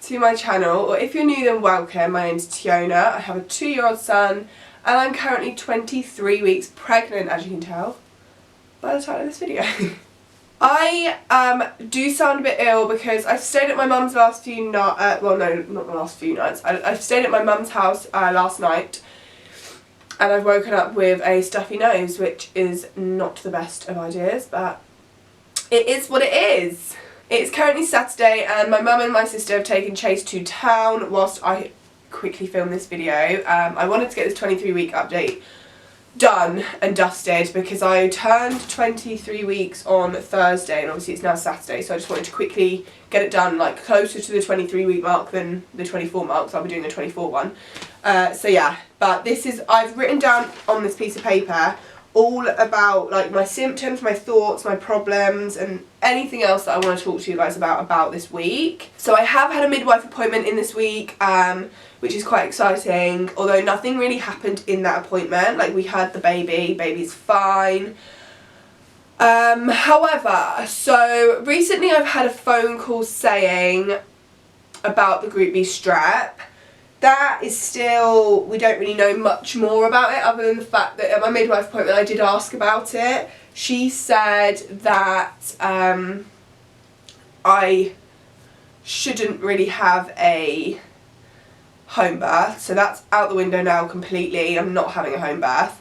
to my channel, or if you're new then welcome. My name's Tiona, I have a 2-year-old son and I'm currently 23 weeks pregnant, as you can tell by the title of this video. I do sound a bit ill because I've stayed at my mum's last few nights, well no, not the last few nights, I've stayed at my mum's house last night and I've woken up with a stuffy nose, which is not the best of ideas, but it is what it is. It's currently Saturday and my mum and my sister have taken Chase to town whilst I quickly film this video. I wanted to get this 23-week update done and dusted because I turned 23 weeks on Thursday and obviously it's now Saturday, so I just wanted to quickly get it done, like closer to the 23-week mark than the 24 mark, so I'll be doing the 24 one. So yeah, but this is, I've written down on this piece of paper all about like my symptoms, my thoughts, my problems and anything else that I want to talk to you guys about this week. So I have had a midwife appointment in this week, which is quite exciting, although nothing really happened in that appointment. Like we had the baby's fine. However, so recently I've had a phone call saying about the Group B Strep. That is still, we don't really know much more about it other than the fact that at my midwife appointment I did ask about it. She said that I shouldn't really have a home birth, so that's out the window now completely. I'm not having a home birth.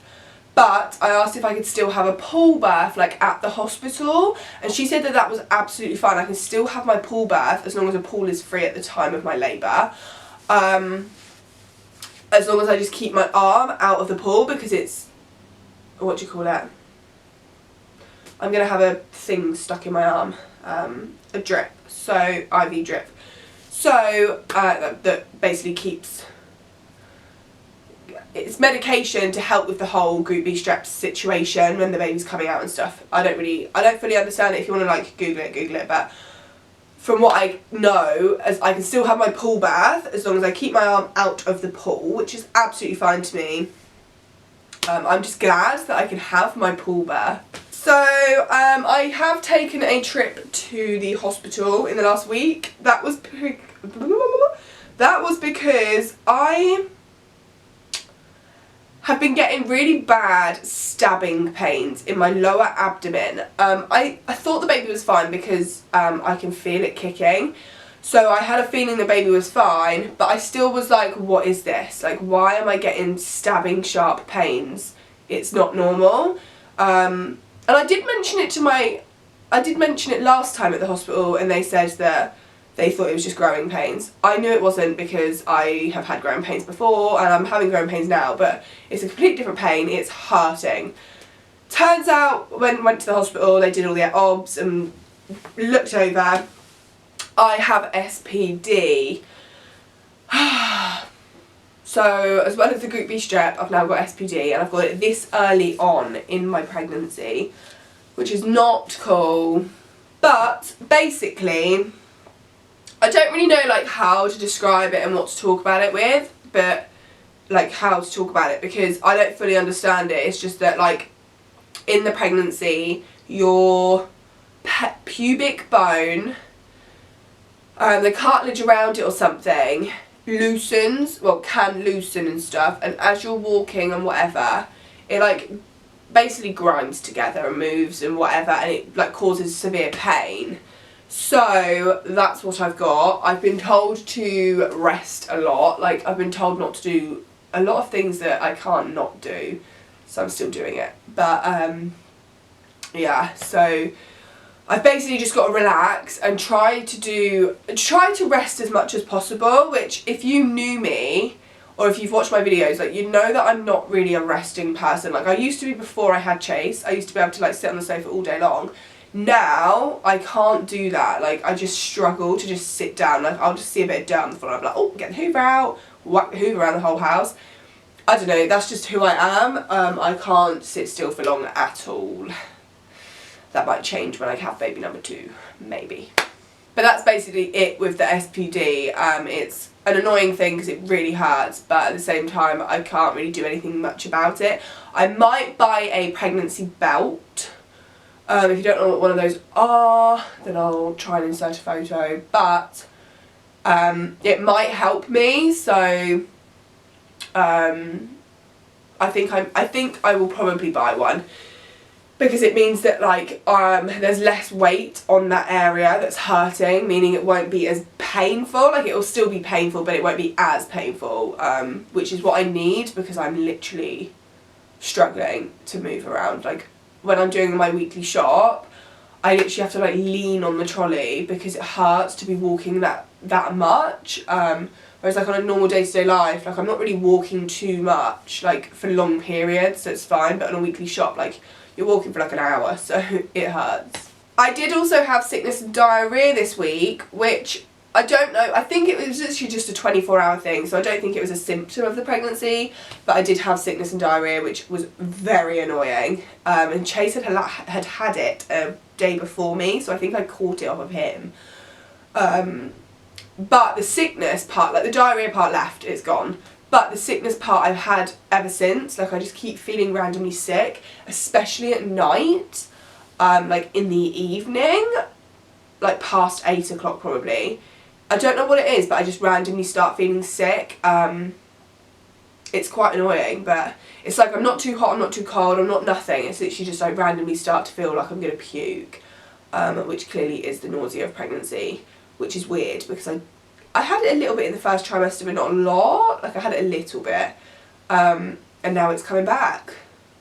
But I asked if I could still have a pool birth, like at the hospital, and she said that that was absolutely fine. I can still have my pool birth as long as a pool is free at the time of my labour. As long as I just keep my arm out of the pool because it's, what do you call it? I'm going to have a thing stuck in my arm, a drip, so IV drip. So that basically keeps, it's medication to help with the whole Group B Strep situation when the baby's coming out and stuff. I don't fully understand it. If you want to like Google it, but from what I know, as I can still have my pool bath as long as I keep my arm out of the pool, which is absolutely fine to me. I'm just glad that I can have my pool bath. So I have taken a trip to the hospital in the last week. That was because I have been getting really bad stabbing pains in my lower abdomen. I thought the baby was fine because I can feel it kicking. So I had a feeling the baby was fine, but I still was like, what is this? Like, why am I getting stabbing sharp pains? It's not normal. And I did mention it last time at the hospital and they said that they thought it was just growing pains. I knew it wasn't because I have had growing pains before and I'm having growing pains now, but it's a completely different pain. It's hurting. Turns out when I went to the hospital, they did all their obs and looked over. I have SPD. So as well as the Group B Strep, I've now got SPD and I've got it this early on in my pregnancy, which is not cool. But basically, I don't really know like how to describe it and what to talk about it with, but like how to talk about it because I don't fully understand it. It's just that like in the pregnancy your pubic bone, the cartilage around it or something loosens, well can loosen and stuff, and as you're walking and whatever it like basically grinds together and moves and whatever and it like causes severe pain. So that's what I've got. I've been told to rest a lot. Like I've been told not to do a lot of things that I can't not do. So I'm still doing it. But yeah, so I've basically just got to relax and try to rest as much as possible, which if you knew me or if you've watched my videos, like you know that I'm not really a resting person. Like I used to be before I had Chase. I used to be able to like sit on the sofa all day long. Now I can't do that. Like I just struggle to just sit down. Like I'll just see a bit of dirt on the floor and I'm like, oh, get the hoover out, whack the hoover around the whole house. I don't know, that's just who I am. I can't sit still for long at all. That might change when I have baby number 2, maybe. But that's basically it with the SPD. It's an annoying thing because it really hurts, but at the same time I can't really do anything much about it. I might buy a pregnancy belt. If you don't know what one of those are, then I'll try and insert a photo. But It might help me, so I think I will probably buy one, because it means that like there's less weight on that area that's hurting, meaning it won't be as painful. Like, it will still be painful, but it won't be as painful, which is what I need, because I'm literally struggling to move around. Like, when I'm doing my weekly shop, I literally have to like lean on the trolley because it hurts to be walking that much. Whereas like on a normal day-to-day life, like I'm not really walking too much, like for long periods, so it's fine. But on a weekly shop, like you're walking for like an hour, so it hurts. I did also have sickness and diarrhoea this week, which I don't know, I think it was literally just a 24-hour thing, so I don't think it was a symptom of the pregnancy, but I did have sickness and diarrhoea, which was very annoying. And Chase had it a day before me, so I think I caught it off of him. But the sickness part, like the diarrhoea part left, it's gone. But the sickness part I've had ever since. Like, I just keep feeling randomly sick, especially at night, like in the evening, like past 8 o'clock probably. I don't know what it is, but I just randomly start feeling sick. It's quite annoying, but it's like I'm not too hot, I'm not too cold, I'm not nothing. It's literally just I randomly start to feel like I'm going to puke, which clearly is the nausea of pregnancy, which is weird because I had it a little bit in the first trimester, but not a lot. Like, I had it a little bit, and now it's coming back,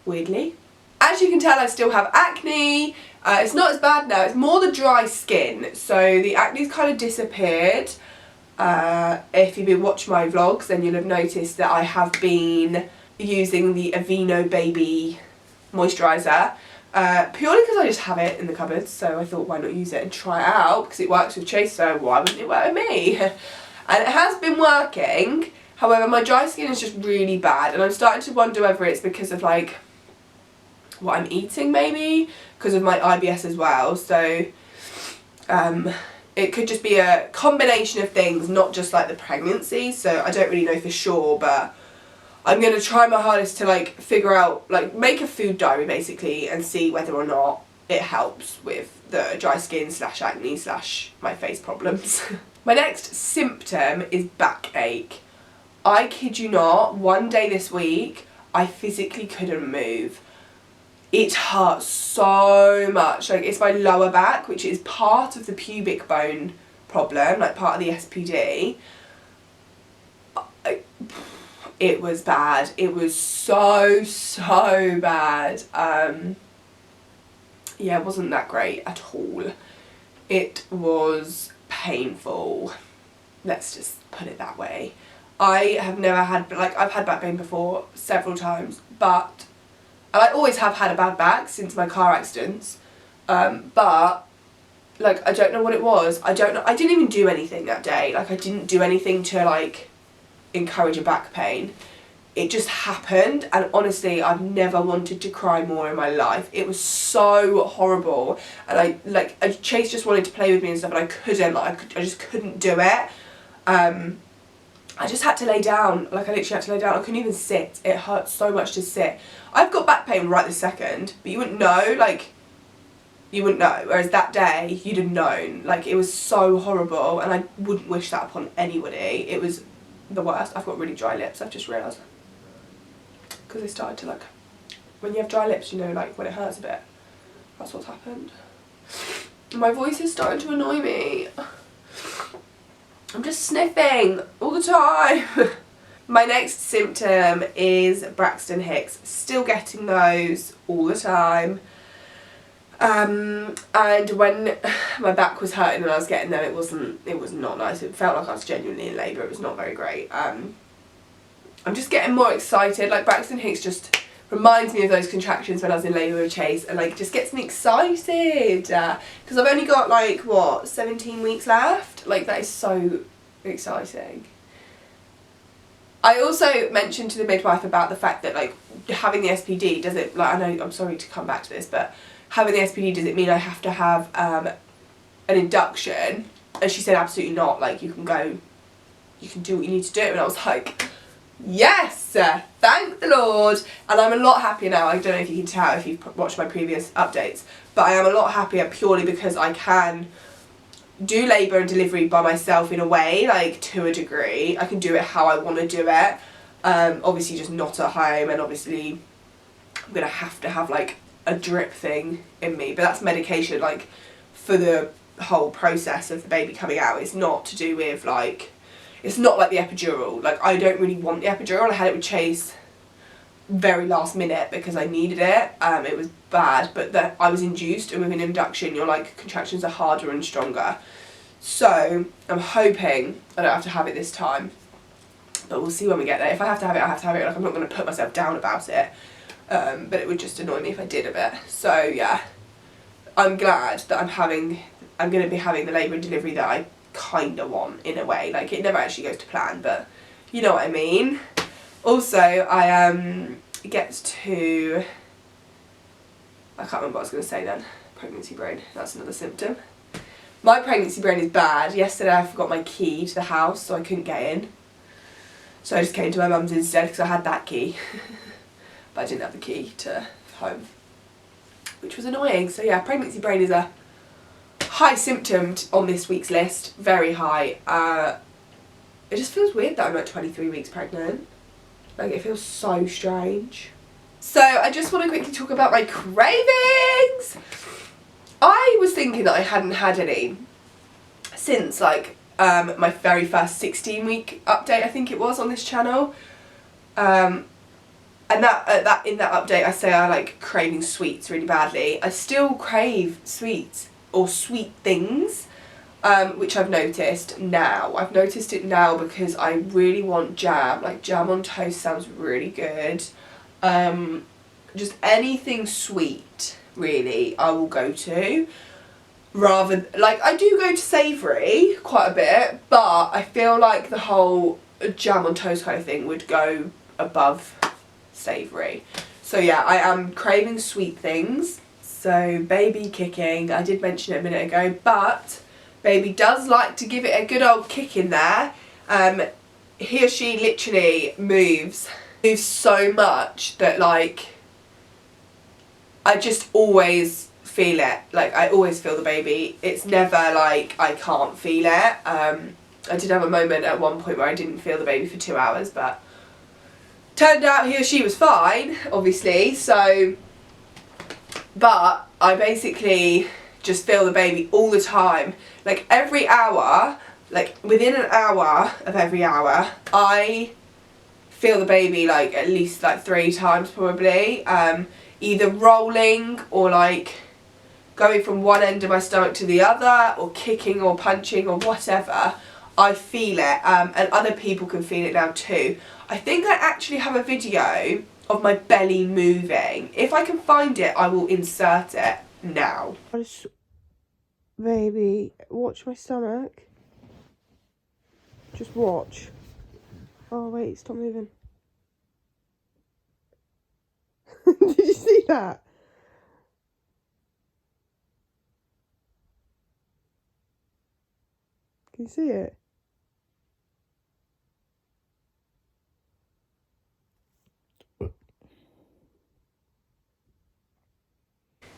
weirdly. As you can tell, I still have acne. It's not as bad now, it's more the dry skin. So the acne's kind of disappeared. If you've been watching my vlogs, then you'll have noticed that I have been using the Aveeno Baby moisturiser. Purely because I just have it in the cupboard, so I thought why not use it and try it out, because it works with Chase, so why wouldn't it work with me? And it has been working. However, my dry skin is just really bad, and I'm starting to wonder whether it's because of like what I'm eating, maybe because of my IBS as well. So it could just be a combination of things, not just like the pregnancy, so I don't really know for sure, but I'm going to try my hardest to like figure out, like make a food diary basically, and see whether or not it helps with the dry skin / acne / my face problems. My next symptom is backache. I kid you not, one day this week I physically couldn't move. It hurts so much. Like, it's my lower back, which is part of the pubic bone problem, like part of the SPD. It was bad. It was so bad. Yeah, it wasn't that great at all. It was painful. Let's just put it that way. I have never had, like, I've had back pain before several times, but and I always have had a bad back since my car accidents, but like I don't know what it was. I don't know. I didn't even do anything that day. Like, I didn't do anything to like encourage a back pain. It just happened, and honestly I've never wanted to cry more in my life. It was so horrible, and Chase just wanted to play with me and stuff, and I couldn't. Like, I just couldn't do it. I just had to lay down. Like, I literally had to lay down. I couldn't even sit. It hurt so much to sit. I've got back pain right this second, but you wouldn't know. Like, you wouldn't know. Whereas that day, you'd have known. Like, it was so horrible, and I wouldn't wish that upon anybody. It was the worst. I've got really dry lips, I've just realised. Because they started to, like, when you have dry lips, you know, like, when it hurts a bit. That's what's happened. My voice is starting to annoy me. I'm just sniffing all the time. My next symptom is Braxton Hicks. Still getting those all the time. And when my back was hurting and I was getting them, it was not nice. It felt like I was genuinely in labour. It was not very great. I'm just getting more excited. Like, Braxton Hicks just reminds me of those contractions when I was in labour with Chase, and like just gets me excited. Because I've only got like, what, 17 weeks left? Like, that is so exciting. I also mentioned to the midwife about the fact that, like, having the SPD, does it, like, I know, I'm sorry to come back to this, but having the SPD, does it mean I have to have an induction? And she said absolutely not. Like, you can go, you can do what you need to do. And I was like, yes, thank the Lord. And I'm a lot happier now. I don't know if you can tell if you've watched my previous updates, but I am a lot happier purely because I can do labour and delivery by myself in a way, like to a degree. I can do it how I want to do it. Obviously just not at home, and obviously I'm going to have like a drip thing in me, but that's medication like for the whole process of the baby coming out. It's not to do with like, it's not like the epidural. Like I don't really want the epidural. I had it with Chase very last minute because I needed it. It was bad, but that I was induced, and with an induction your like contractions are harder and stronger. So I'm hoping I don't have to have it this time, but we'll see when we get there. If I have to have it, I have to have it. Like I'm not going to put myself down about it, but it would just annoy me if I did a bit. So yeah, I'm glad that I'm going to be having the labour and delivery that I kind of want in a way. Like it never actually goes to plan, but you know what I mean. Also, I get to, I can't remember what I was going to say then. Pregnancy brain, that's another symptom. My pregnancy brain is bad. Yesterday I forgot my key to the house, so I couldn't get in. So I just came to my mum's instead because I had that key. But I didn't have the key to home, which was annoying. So yeah, pregnancy brain is a high symptom on this week's list. Very high. It just feels weird that I'm at 23 weeks pregnant. Like it feels so strange. So I just want to quickly talk about my cravings. I was thinking that I hadn't had any since like my very first 16-week update, I think it was, on this channel. And in that update I say I like craving sweets really badly. I still crave sweets or sweet things, which I've noticed now. I've noticed it now because I really want jam. Like jam on toast sounds really good. Just anything sweet, really, I will go to. Rather, like I do go to savoury quite a bit, but I feel like the whole jam on toast kind of thing would go above savoury. So yeah, I am craving sweet things. So baby kicking, I did mention it a minute ago, but baby does like to give it a good old kick in there. He or she literally moves so much that like I just always feel it. Like I always feel the baby. It's never like I can't feel it. I did have a moment at one point where I didn't feel the baby for 2 hours, but turned out he or she was fine, obviously. So, but I basically just feel the baby all the time. Like every hour, like within an hour of every hour, I feel the baby like at least like 3 times probably. Either rolling or like going from one end of my stomach to the other, or kicking or punching or whatever. I feel it, and other people can feel it now too. I think I actually have a video of my belly moving. If I can find it, I will insert it now. Baby, watch my stomach. Just watch. Oh wait, stop moving. Did you see that? Can you see it?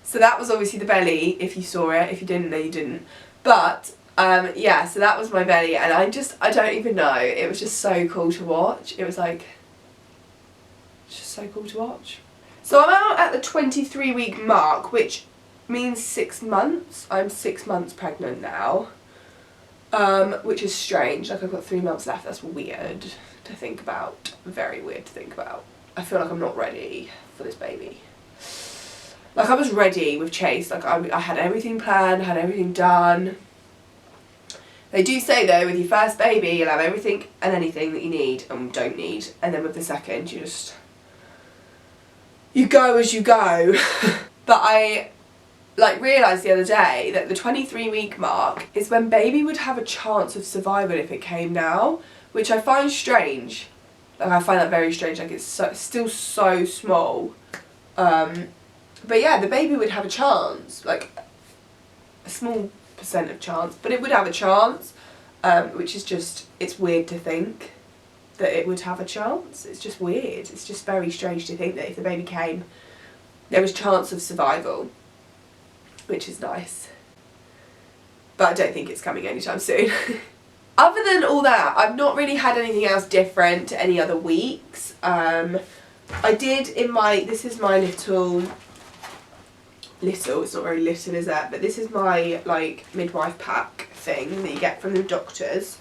So that was obviously the belly, if you saw it. If you didn't, then you didn't. But yeah, so that was my belly, and I don't even know. It was just so cool to watch. It was like, it's just so cool to watch. So I'm out at the 23-week mark, which means 6 months. I'm 6 months pregnant now, which is strange. Like I've got 3 months left. That's weird to think about. Very weird to think about. I feel like I'm not ready for this baby. Like I was ready with Chase. Like I had everything planned, had everything done. They do say though, with your first baby, you'll have everything and anything that you need and don't need, and then with the second, you go as you go. But I like realised the other day that the 23-week mark is when baby would have a chance of survival if it came now, which I find strange. Like I find that very strange. Like it's still so small. But yeah, the baby would have a chance, like a small percent of chance, but it would have a chance, which is just, it's weird to think that it would have a chance. It's just weird. It's just very strange to think that if the baby came, there was chance of survival, which is nice. but I don't think it's coming anytime soon. Other than all that, I've not really had anything else different to any other weeks. I did in my, this is my little, it's not very little, is it? But this is my like midwife pack thing that you get from the doctors.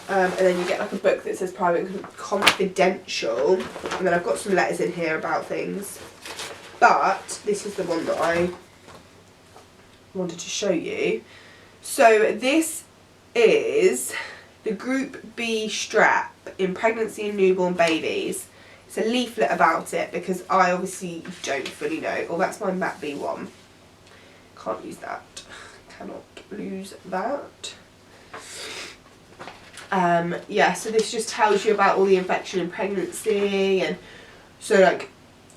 And then you get like a book that says private and confidential. And then I've got some letters in here about things. But this is the one that I wanted to show you. So this is the Group B Strep in pregnancy and newborn babies. It's a leaflet about it because I obviously don't fully know. Oh, that's my Mat B one. Can't use that. Cannot lose that. Yeah, so this just tells you about all the infection in pregnancy, and so like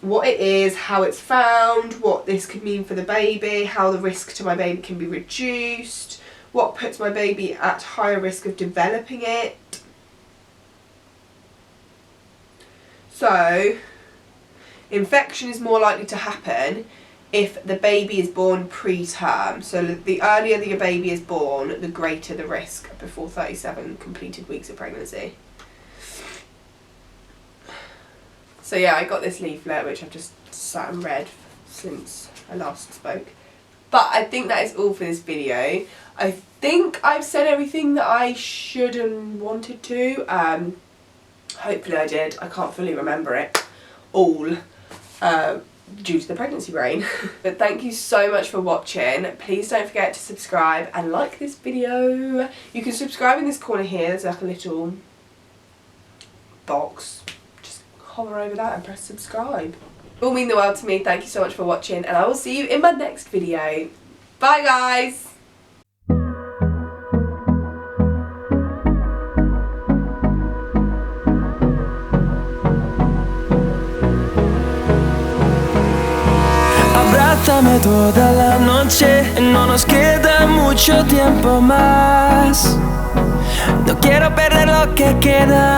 what it is, how it's found, what this could mean for the baby, how the risk to my baby can be reduced, what puts my baby at higher risk of developing it. So, infection is more likely to happen if the baby is born preterm. So the earlier that your baby is born, the greater the risk before 37 completed weeks of pregnancy. So yeah, I got this leaflet which I've just sat and read since I last spoke. But I think that is all for this video. I think I've said everything that I should and wanted to. Hopefully I did. I can't fully remember it all due to the pregnancy brain. But thank you so much for watching. Please don't forget to subscribe and like this video. You can subscribe in this corner here. There's like a little box. Just hover over that and press subscribe. It will mean the world to me. Thank you so much for watching, and I will see you in my next video. Bye guys! Abrázame toda la noche, no nos queda mucho tiempo más. No quiero perder lo que queda.